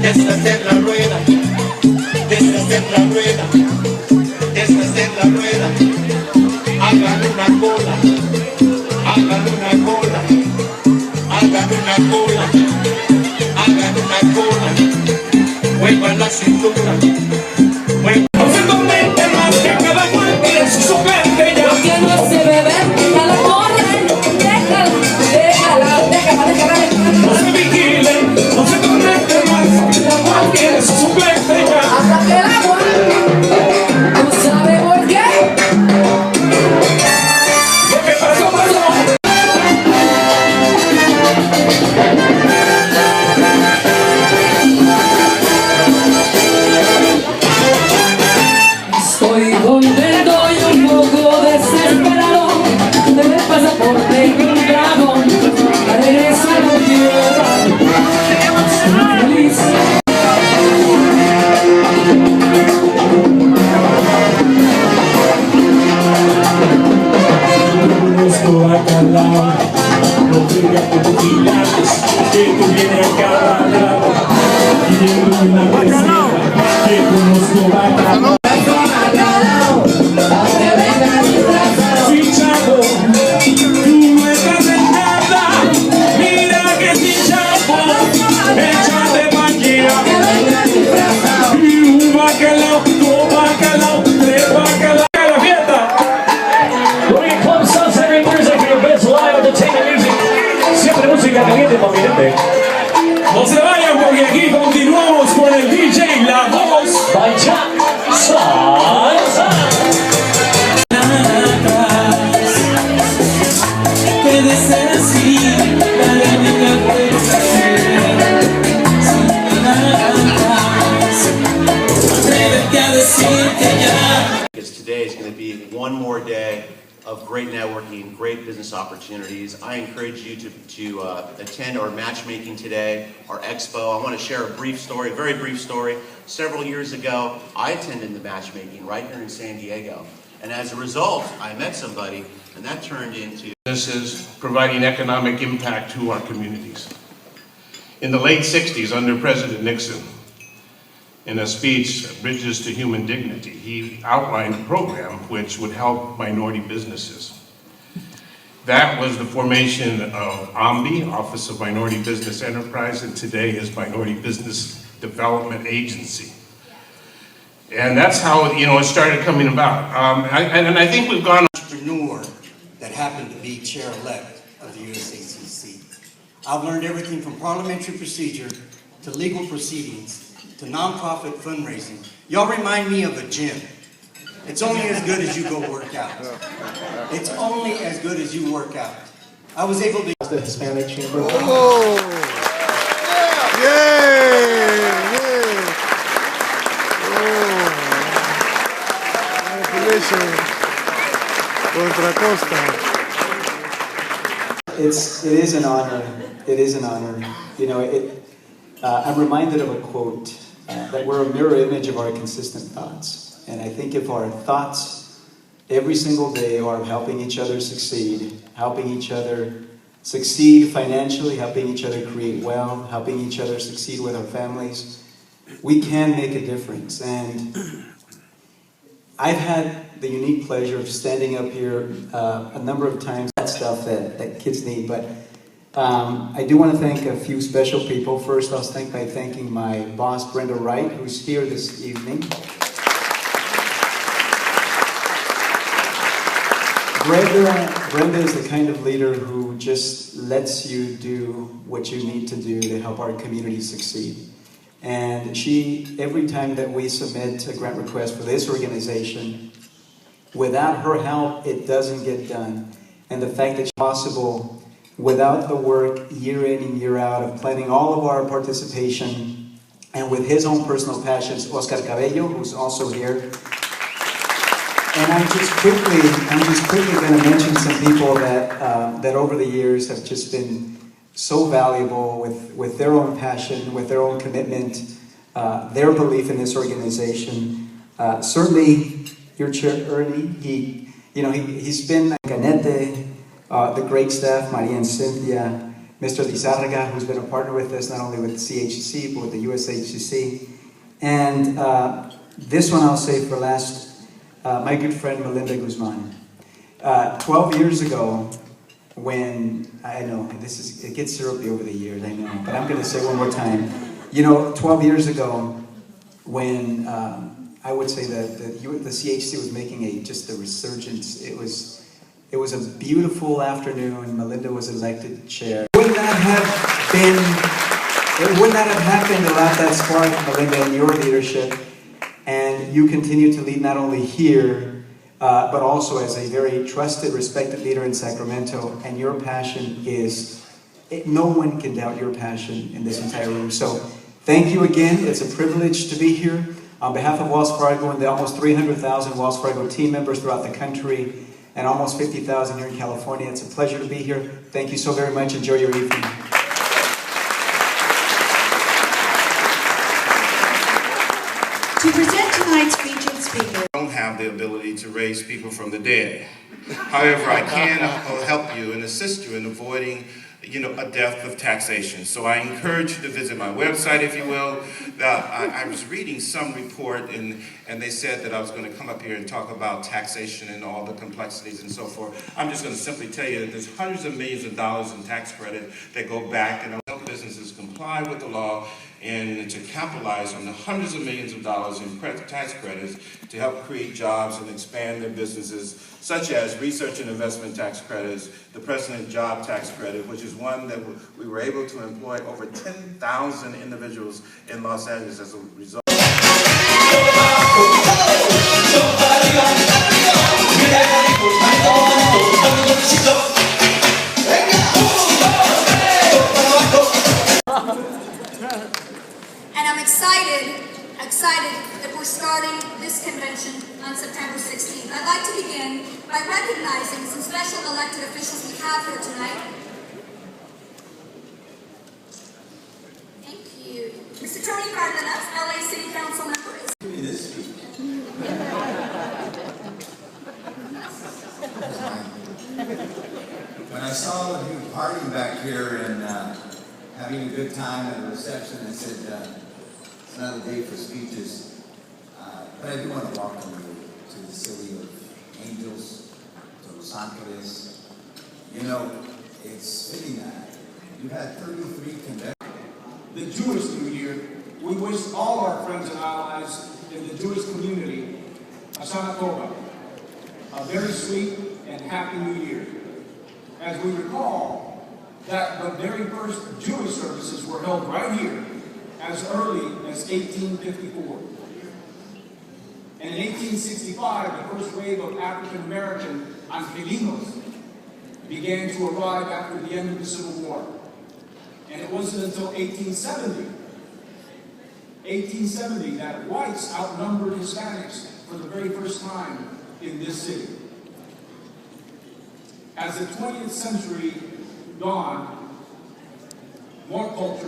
deshacer la rueda, deshacer la rueda, deshacer la rueda. Hagan una cola, hagan una cola, hagan una cola, hagan una cola. Muevan la cintura, muevan. No se comenten más que cada cual tiene su suplente ya. Porque no se bebe, a la corre, déjala, déjala, déjala, déjala. No se vigilen, no se comenten más que cada cual tiene su suplente ya. Hasta que el agua, ¿no sabe por qué? Lo que pasó, pasó. Estoy contento y un poco desesperado de ver pasaporte y un trago. Regreso a la tierra, estoy feliz. Conozco a Calao, no diga que tú gigantes, que tú vienes a cada lado. Y en una receta, que conozco a Calao. No se vayan porque aquí continuamos con el DJ La Voz by Jack Salsa. Puede ser así, para mí la puerta atrévete a decirte ya. Because today is going to be one more day of great networking, great business opportunities. I encourage you to attend our matchmaking today, our expo. I want to share a brief story, a very brief story. Several years ago, I attended the matchmaking right here in San Diego. And as a result, I met somebody, and that turned into... This is providing economic impact to our communities. In the late 60s, under President Nixon, in a speech, Bridges to Human Dignity, he outlined a program which would help minority businesses. That was the formation of OMBI, Office of Minority Business Enterprise, and today is Minority Business Development Agency. And that's how, it started coming about. And I think we've gone... Entrepreneur that happened to be chair-elect of the USHCC. I've learned everything from parliamentary procedure to legal proceedings to nonprofit fundraising. Y'all remind me of a gym. It's only as good as you go work out. It's only as good as you work out. I was able to... The Hispanic Chamber. Oh! Yeah! Contra Costa. It is an honor. It is an honor. I'm reminded of a quote that we're a mirror image of our consistent thoughts. And I think if our thoughts every single day are helping each other succeed financially, helping each other create wealth, helping each other succeed with our families, we can make a difference. And I've had the unique pleasure of standing up here a number of times, that stuff that kids need, but I do want to thank a few special people. First, I'll start by thanking my boss, Brenda Wright, who's here this evening. Brenda is the kind of leader who just lets you do what you need to do to help our community succeed. And she, every time that we submit a grant request for this organization, without her help, it doesn't get done. And the fact that it's possible without the work year in and year out of planning all of our participation, and with his own personal passions, Oscar Cabello, who's also here. And I'm just quickly going to mention some people that over the years have just been so valuable with their own passion, with their own commitment, their belief in this organization. Certainly, your chair, Ernie, he's been Canete, the great staff, Maria and Cynthia, Mr. Lizarraga, who's been a partner with us, not only with CHCC, but with the USHCC. And this one I'll say for last, my good friend Melinda Guzman. 12 years ago, when, I know, it gets syrupy over the years, I know, but I'm going to say one more time. 12 years ago, when I would say that the CHC was making just a resurgence, it was a beautiful afternoon. Melinda was elected chair. It would not have happened without that spark, Melinda, and your leadership. And you continue to lead not only here, but also as a very trusted, respected leader in Sacramento. And your passion no one can doubt your passion in this entire room. So thank you again. It's a privilege to be here. On behalf of Wells Fargo and the almost 300,000 Wells Fargo team members throughout the country, and almost 50,000 here in California, it's a pleasure to be here. Thank you so very much. Enjoy your evening. To present tonight's featured speaker. I don't have the ability to raise people from the dead. However, I can help you and assist you in avoiding a death of taxation. So I encourage you to visit my website, if you will. I was reading some report and they said that I was going to come up here and talk about taxation and all the complexities and so forth. I'm just going to simply tell you that there's hundreds of millions of dollars in tax credit that go back and help businesses comply with the law and to capitalize on the hundreds of millions of dollars in tax credits to help create jobs and expand their businesses, such as research and investment tax credits, the President Job Tax Credit, which is one that we were able to employ over 10,000 individuals in Los Angeles as a result. And I'm excited that we're starting this convention on September 16th. I'd like to begin by recognizing some special elected officials we have here tonight. Thank you. Mr. Tony Cardenas, LA City Council member. Give me this. When I saw you partying back here and having a good time at the reception, I said, it's not a day for speeches. But I do want to welcome you to the city of Angels, to Los Angeles. It's fitting that you've had 33 conventions. The Jewish New Year, we wish all our friends and allies in the Jewish community a Shana Tova, a very sweet and happy New Year. As we recall that the very first Jewish services were held right here as early as 1854. And in 1865, the first wave of African-American angelinos began to arrive after the end of the Civil War. And it wasn't until 1870 that whites outnumbered Hispanics for the very first time in this city. As the 20th century dawned, more culture